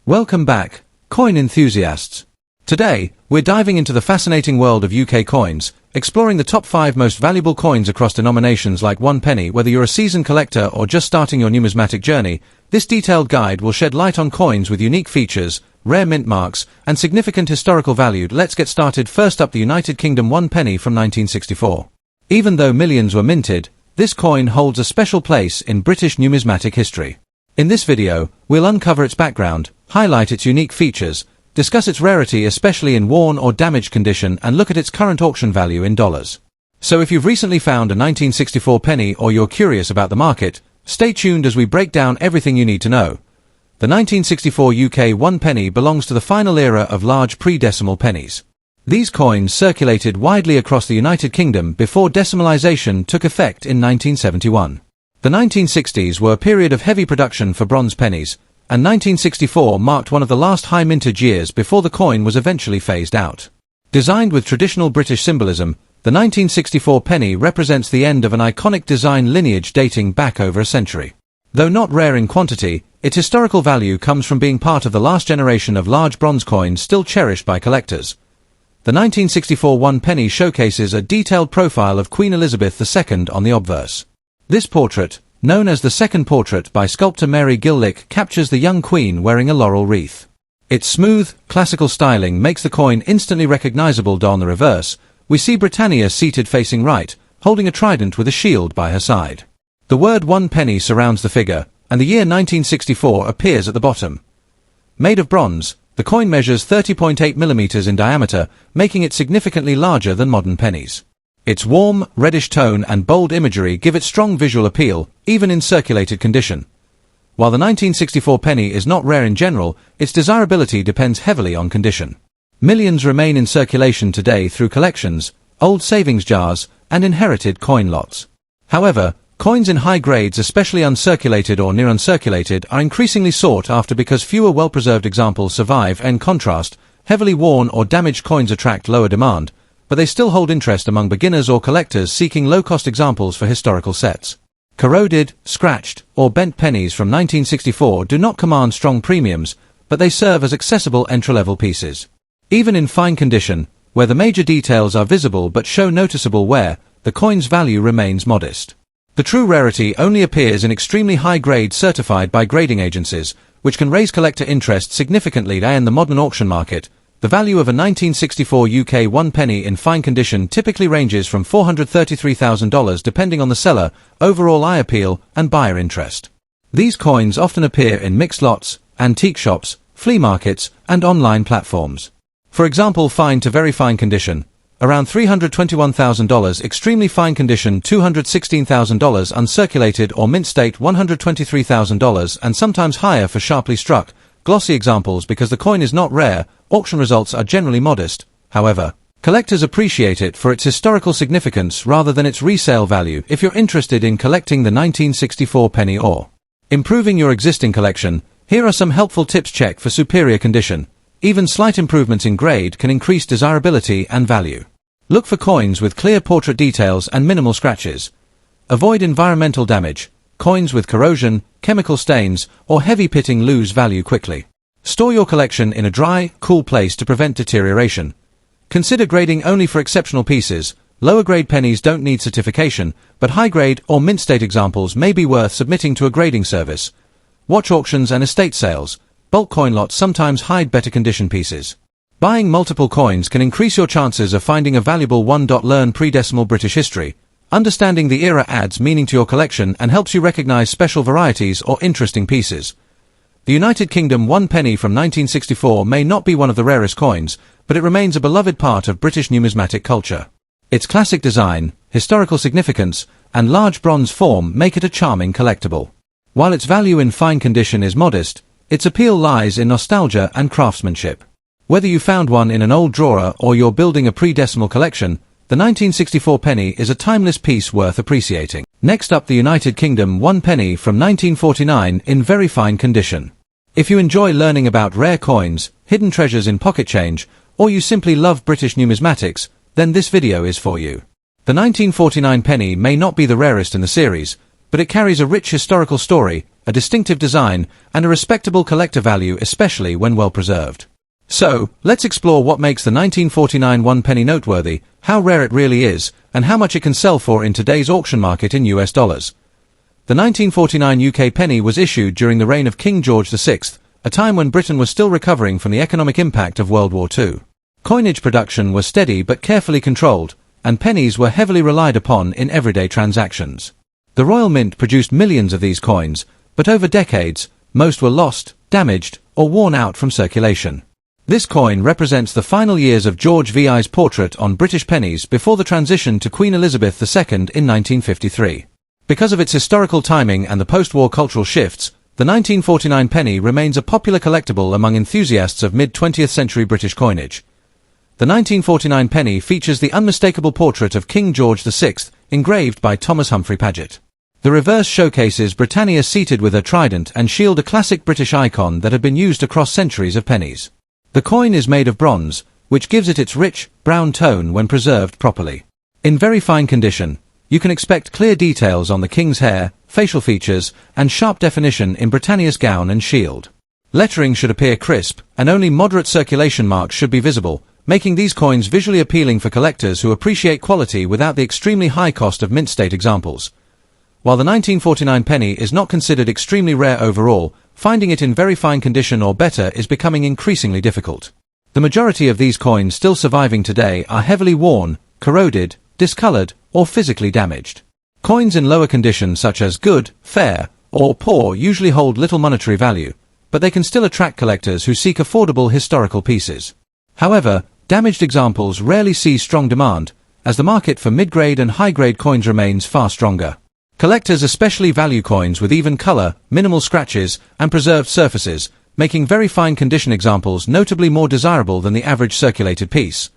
Welcome back, coin enthusiasts. Today, we're diving into the fascinating world of UK coins, exploring the top 5 most valuable coins across denominations like 1 penny. Whether you're a seasoned collector or just starting your numismatic journey, this detailed guide will shed light on coins with unique features, rare mint marks, and significant historical value. Let's get started. First up, the United Kingdom 1 penny from 1964. Even though millions were minted, this coin holds a special place in British numismatic history. In this video, we'll uncover its background, highlight its unique features, discuss its rarity especially in worn or damaged condition, and look at its current auction value in dollars. So if you've recently found a 1964 penny or you're curious about the market, stay tuned as we break down everything you need to know. The 1964 UK 1 penny belongs to the final era of large pre-decimal pennies. These coins circulated widely across the United Kingdom before decimalisation took effect in 1971. The 1960s were a period of heavy production for bronze pennies, and 1964 marked one of the last high mintage years before the coin was eventually phased out. Designed with traditional British symbolism, the 1964 penny represents the end of an iconic design lineage dating back over a century. Though not rare in quantity, its historical value comes from being part of the last generation of large bronze coins still cherished by collectors. The 1964 1 penny showcases a detailed profile of Queen Elizabeth II on the obverse. This portrait, known as the Second Portrait by sculptor Mary Gillick, captures the young queen wearing a laurel wreath. Its smooth, classical styling makes the coin instantly recognizable. On the reverse, we see Britannia seated facing right, holding a trident with a shield by her side. The word 1 penny surrounds the figure, and the year 1964 appears at the bottom. Made of bronze, the coin measures 30.8 millimeters in diameter, making it significantly larger than modern pennies. Its warm, reddish tone and bold imagery give it strong visual appeal, even in circulated condition. While the 1964 penny is not rare in general, its desirability depends heavily on condition. Millions remain in circulation today through collections, old savings jars, and inherited coin lots. However, coins in high grades, especially uncirculated or near uncirculated, are increasingly sought after because fewer well-preserved examples survive. In contrast, heavily worn or damaged coins attract lower demand, but they still hold interest among beginners or collectors seeking low-cost examples for historical sets. Corroded, scratched, or bent pennies from 1964 do not command strong premiums, but they serve as accessible entry-level pieces. Even in fine condition, where the major details are visible but show noticeable wear, the coin's value remains modest. The true rarity only appears in extremely high grades certified by grading agencies, which can raise collector interest significantly. In the modern auction market, the value of a 1964 UK 1 penny in fine condition typically ranges from $433,000 depending on the seller, overall eye appeal, and buyer interest. These coins often appear in mixed lots, antique shops, flea markets, and online platforms. For example, fine to very fine condition, around $321,000, extremely fine condition $216,000, uncirculated or mint state $123,000, and sometimes higher for sharply struck, glossy examples. Because the coin is not rare, auction results are generally modest. However, collectors appreciate it for its historical significance rather than its resale value. If you're interested in collecting the 1964 penny or improving your existing collection, here are some helpful tips. Check for superior condition. Even slight improvements in grade can increase desirability and value. Look for coins with clear portrait details and minimal scratches. Avoid environmental damage. Coins with corrosion, chemical stains, or heavy pitting lose value quickly. Store your collection in a dry, cool place to prevent deterioration. Consider grading only for exceptional pieces. Lower-grade pennies don't need certification, but high-grade or mint-state examples may be worth submitting to a grading service. Watch auctions and estate sales. Bulk coin lots sometimes hide better condition pieces. Buying multiple coins can increase your chances of finding a valuable one. Learn pre-decimal British history. Understanding the era adds meaning to your collection and helps you recognize special varieties or interesting pieces. The United Kingdom 1 penny from 1964 may not be one of the rarest coins, but it remains a beloved part of British numismatic culture. Its classic design, historical significance, and large bronze form make it a charming collectible. While its value in fine condition is modest, its appeal lies in nostalgia and craftsmanship. Whether you found one in an old drawer or you're building a pre-decimal collection, the 1964 penny is a timeless piece worth appreciating. Next up, the United Kingdom 1 penny from 1949 in very fine condition. If you enjoy learning about rare coins, hidden treasures in pocket change, or you simply love British numismatics, then this video is for you. The 1949 penny may not be the rarest in the series, but it carries a rich historical story, a distinctive design, and a respectable collector value, especially when well preserved. So, let's explore what makes the 1949 one penny noteworthy, how rare it really is, and how much it can sell for in today's auction market in US dollars. The 1949 UK penny was issued during the reign of King George VI, a time when Britain was still recovering from the economic impact of World War II. Coinage production was steady but carefully controlled, and pennies were heavily relied upon in everyday transactions. The Royal Mint produced millions of these coins, but over decades, most were lost, damaged, or worn out from circulation. This coin represents the final years of George VI's portrait on British pennies before the transition to Queen Elizabeth II in 1953. Because of its historical timing and the post-war cultural shifts, the 1949 penny remains a popular collectible among enthusiasts of mid-20th century British coinage. The 1949 penny features the unmistakable portrait of King George VI, engraved by Thomas Humphrey Paget. The reverse showcases Britannia seated with her trident and shield, a classic British icon that had been used across centuries of pennies. The coin is made of bronze, which gives it its rich, brown tone when preserved properly. In very fine condition, you can expect clear details on the king's hair, facial features, and sharp definition in Britannia's gown and shield. Lettering should appear crisp, and only moderate circulation marks should be visible, making these coins visually appealing for collectors who appreciate quality without the extremely high cost of mint state examples. While the 1949 penny is not considered extremely rare overall, finding it in very fine condition or better is becoming increasingly difficult. The majority of these coins still surviving today are heavily worn, corroded, discolored, or physically damaged. Coins in lower condition such as good, fair, or poor usually hold little monetary value, but they can still attract collectors who seek affordable historical pieces. However, damaged examples rarely see strong demand, as the market for mid-grade and high-grade coins remains far stronger. Collectors especially value coins with even color, minimal scratches, and preserved surfaces, making very fine condition examples notably more desirable than the average circulated piece.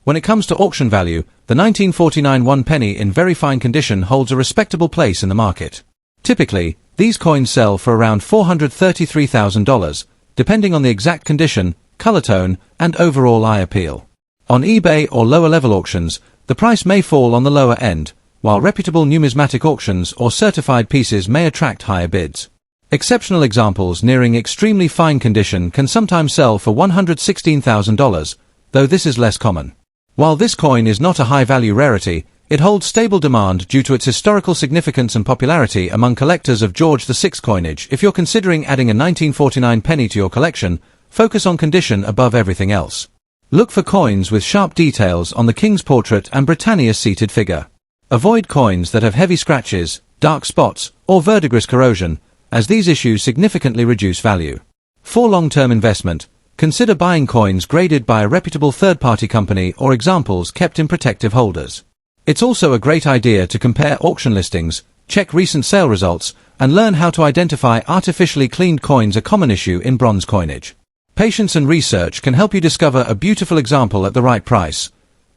When it comes to auction value, the 1949 one penny in very fine condition holds a respectable place in the market. Typically, these coins sell for around $433,000, depending on the exact condition, color tone, and overall eye appeal. On eBay or lower-level auctions, the price may fall on the lower end, while reputable numismatic auctions or certified pieces may attract higher bids. Exceptional examples nearing extremely fine condition can sometimes sell for $116,000, though this is less common. While this coin is not a high-value rarity, it holds stable demand due to its historical significance and popularity among collectors of George VI coinage. If you're considering adding a 1949 penny to your collection, focus on condition above everything else. Look for coins with sharp details on the king's portrait and Britannia's seated figure. Avoid coins that have heavy scratches, dark spots, or verdigris corrosion, as these issues significantly reduce value. For long-term investment, consider buying coins graded by a reputable third-party company or examples kept in protective holders. It's also a great idea to compare auction listings, check recent sale results, and learn how to identify artificially cleaned coins, a common issue in bronze coinage. Patience and research can help you discover a beautiful example at the right price.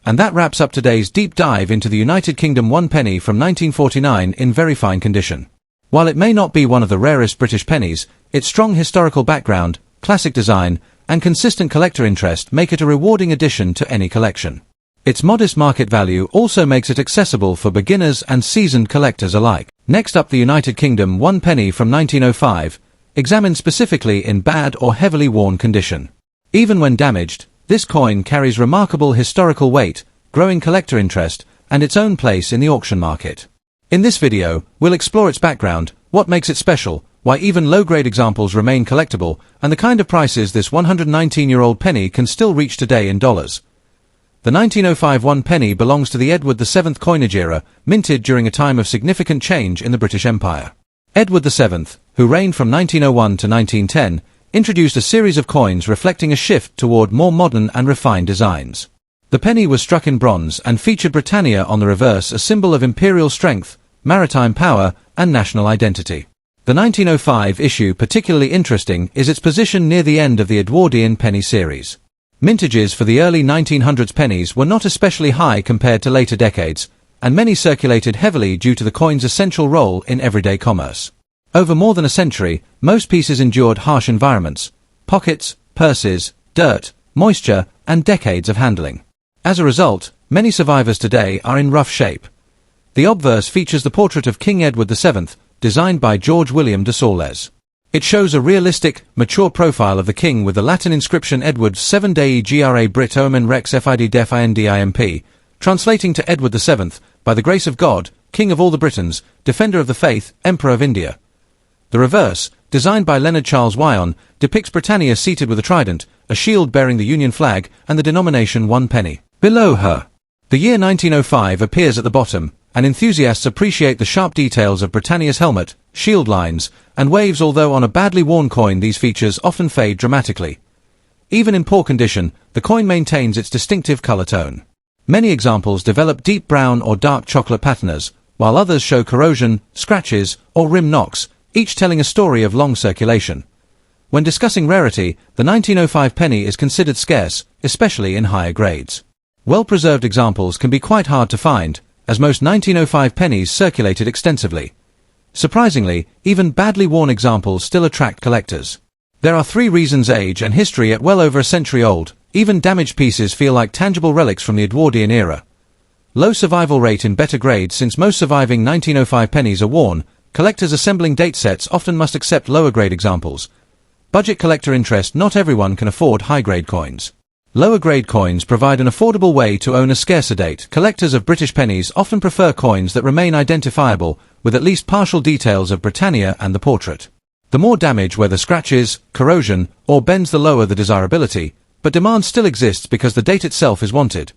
And that wraps up today's deep dive into the United Kingdom one penny from 1949 in very fine condition. While it may not be one of the rarest British pennies, its strong historical background, classic design, and consistent collector interest make it a rewarding addition to any collection. Its modest market value also makes it accessible for beginners and seasoned collectors alike. Next up, the United Kingdom one penny from 1905, examined specifically in bad or heavily worn condition. Even when damaged, this coin carries remarkable historical weight, growing collector interest, and its own place in the auction market. In this video, we'll explore its background, what makes it special, why even low-grade examples remain collectible, and the kind of prices this 119-year-old penny can still reach today in dollars. The 1905 one penny belongs to the Edward VII coinage era, minted during a time of significant change in the British Empire. Edward VII, who reigned from 1901 to 1910, introduced a series of coins reflecting a shift toward more modern and refined designs. The penny was struck in bronze and featured Britannia on the reverse, a symbol of imperial strength, maritime power, and national identity. The 1905 issue, particularly interesting, is its position near the end of the Edwardian penny series. Mintages for the early 1900s pennies were not especially high compared to later decades, and many circulated heavily due to the coin's essential role in everyday commerce. Over more than a century, most pieces endured harsh environments, pockets, purses, dirt, moisture, and decades of handling. As a result, many survivors today are in rough shape. The obverse features the portrait of King Edward VII, designed by George William de Saules. It shows a realistic, mature profile of the king with the Latin inscription Edward 7 Dei Gra Brit Omen Rex Fid Def Indimp, translating to Edward VII, by the grace of God, King of all the Britons, Defender of the Faith, Emperor of India. The reverse, designed by Leonard Charles Wyon, depicts Britannia seated with a trident, a shield bearing the Union flag, and the denomination 1 penny. Below her, the year 1905 appears at the bottom, and enthusiasts appreciate the sharp details of Britannia's helmet, shield lines, and waves, although on a badly worn coin these features often fade dramatically. Even in poor condition, the coin maintains its distinctive color tone. Many examples develop deep brown or dark chocolate patinas, while others show corrosion, scratches, or rim knocks, each telling a story of long circulation. When discussing rarity, the 1905 penny is considered scarce, especially in higher grades. Well-preserved examples can be quite hard to find, as most 1905 pennies circulated extensively. Surprisingly, even badly worn examples still attract collectors. There are 3 reasons: age and history. At well over a century old, even damaged pieces feel like tangible relics from the Edwardian era. Low survival rate in better grades. Since most surviving 1905 pennies are worn, collectors assembling date sets often must accept lower-grade examples. Budget collector interest. Not everyone can afford high-grade coins. Lower-grade coins provide an affordable way to own a scarcer date. Collectors of British pennies often prefer coins that remain identifiable, with at least partial details of Britannia and the portrait. The more damage, whether scratches, corrosion, or bends, the lower the desirability, but demand still exists because the date itself is wanted.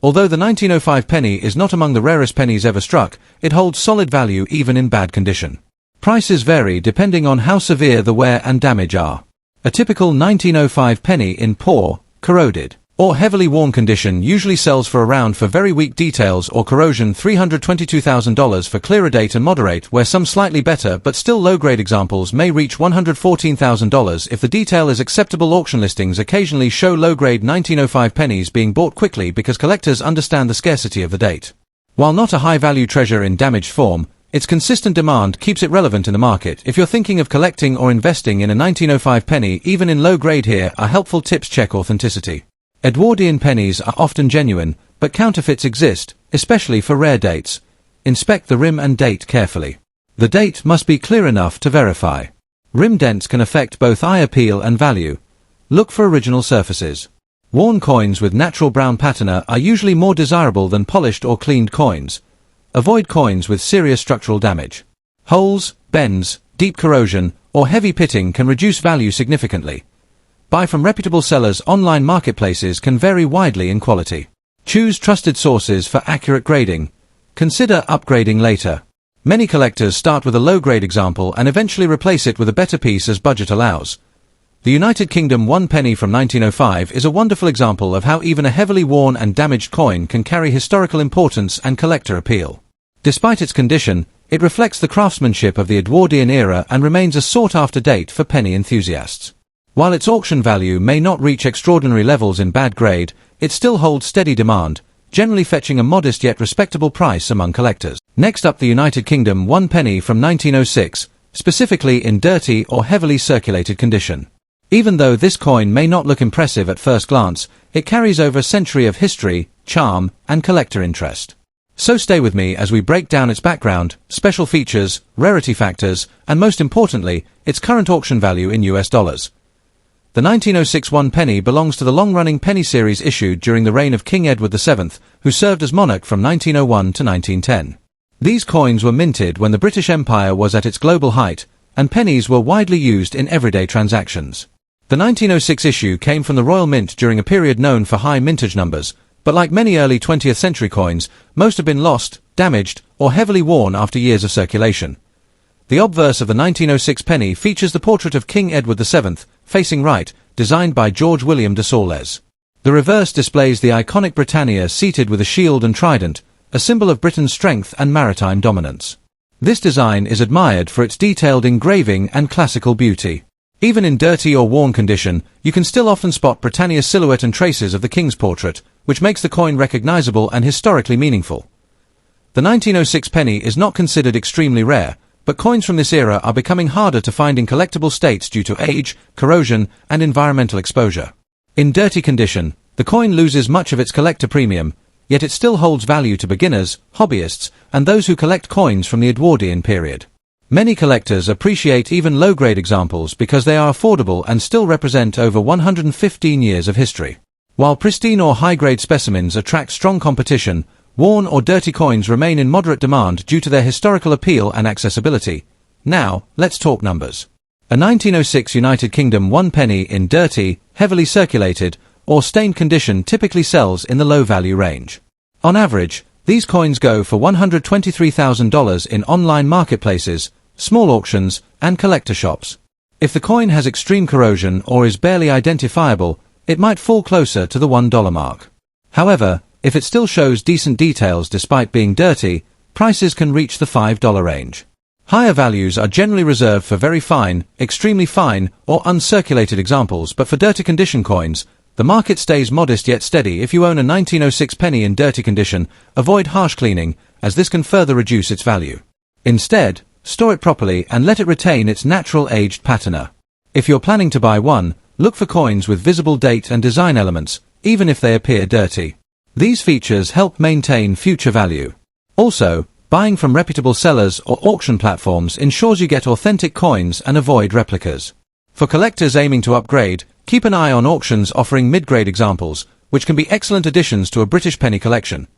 Although the 1905 penny is not among the rarest pennies ever struck, it holds solid value even in bad condition. Prices vary depending on how severe the wear and damage are. A typical 1905 penny in poor, corroded, or heavily worn condition usually sells for around, for very weak details or corrosion, $322,000 for clearer date and moderate, where some slightly better but still low-grade examples may reach $114,000 if the detail is acceptable. Auction listings occasionally show low-grade 1905 pennies being bought quickly because collectors understand the scarcity of the date. While not a high-value treasure in damaged form, its consistent demand keeps it relevant in the market. If you're thinking of collecting or investing in a 1905 penny, even in low grade, here are helpful tips. Check authenticity. Edwardian pennies are often genuine, but counterfeits exist, especially for rare dates. Inspect the rim and date carefully. The date must be clear enough to verify. Rim dents can affect both eye appeal and value. Look for original surfaces. Worn coins with natural brown patina are usually more desirable than polished or cleaned coins. Avoid coins with serious structural damage. Holes, bends, deep corrosion, or heavy pitting can reduce value significantly. Buy from reputable sellers. Online marketplaces can vary widely in quality. Choose trusted sources for accurate grading. Consider upgrading later. Many collectors start with a low-grade example and eventually replace it with a better piece as budget allows. The United Kingdom 1 penny from 1905 is a wonderful example of how even a heavily worn and damaged coin can carry historical importance and collector appeal. Despite its condition, it reflects the craftsmanship of the Edwardian era and remains a sought-after date for penny enthusiasts. While its auction value may not reach extraordinary levels in bad grade, it still holds steady demand, generally fetching a modest yet respectable price among collectors. Next up, the United Kingdom 1 penny from 1906, specifically in dirty or heavily circulated condition. Even though this coin may not look impressive at first glance, it carries over a century of history, charm, and collector interest. So stay with me as we break down its background, special features, rarity factors, and most importantly, its current auction value in US dollars. The 1906 1 penny belongs to the long-running penny series issued during the reign of King Edward VII, who served as monarch from 1901 to 1910. These coins were minted when the British Empire was at its global height, and pennies were widely used in everyday transactions. The 1906 issue came from the Royal Mint during a period known for high mintage numbers, but like many early 20th century coins, most have been lost, damaged, or heavily worn after years of circulation. The obverse of the 1906 penny features the portrait of King Edward VII, facing right, designed by George William de Saules. The reverse displays the iconic Britannia seated with a shield and trident, a symbol of Britain's strength and maritime dominance. This design is admired for its detailed engraving and classical beauty. Even in dirty or worn condition, you can still often spot Britannia's silhouette and traces of the king's portrait, which makes the coin recognizable and historically meaningful. The 1906 penny is not considered extremely rare, but coins from this era are becoming harder to find in collectible states due to age, corrosion, and environmental exposure. In dirty condition, the coin loses much of its collector premium, yet it still holds value to beginners, hobbyists, and those who collect coins from the Edwardian period. Many collectors appreciate even low-grade examples because they are affordable and still represent over 115 years of history. While pristine or high-grade specimens attract strong competition, worn or dirty coins remain in moderate demand due to their historical appeal and accessibility. Now, let's talk numbers. A 1906 United Kingdom 1 penny in dirty, heavily circulated, or stained condition typically sells in the low-value range. On average, these coins go for $123,000 in online marketplaces, small auctions, and collector shops. If the coin has extreme corrosion or is barely identifiable, it might fall closer to the $1 mark. However, if it still shows decent details despite being dirty, prices can reach the $5 range. Higher values are generally reserved for very fine, extremely fine, or uncirculated examples, but for dirty condition coins, the market stays modest yet steady. If you own a 1906 penny in dirty condition, avoid harsh cleaning, as this can further reduce its value. Instead, store it properly and let it retain its natural aged patina. If you're planning to buy one, look for coins with visible date and design elements, even if they appear dirty. These features help maintain future value. Also, buying from reputable sellers or auction platforms ensures you get authentic coins and avoid replicas. For collectors aiming to upgrade, keep an eye on auctions offering mid-grade examples, which can be excellent additions to a British penny collection.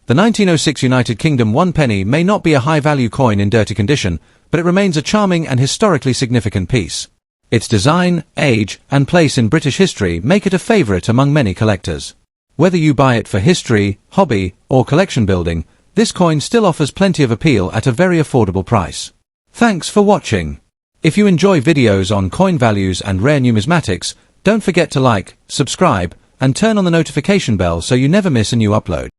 The 1906 United Kingdom 1 penny may not be a high-value coin in dirty condition, but it remains a charming and historically significant piece. Its design, age, and place in British history make it a favourite among many collectors. Whether you buy it for history, hobby, or collection building, this coin still offers plenty of appeal at a very affordable price. Thanks for watching. If you enjoy videos on coin values and rare numismatics, don't forget to like, subscribe, and turn on the notification bell so you never miss a new upload.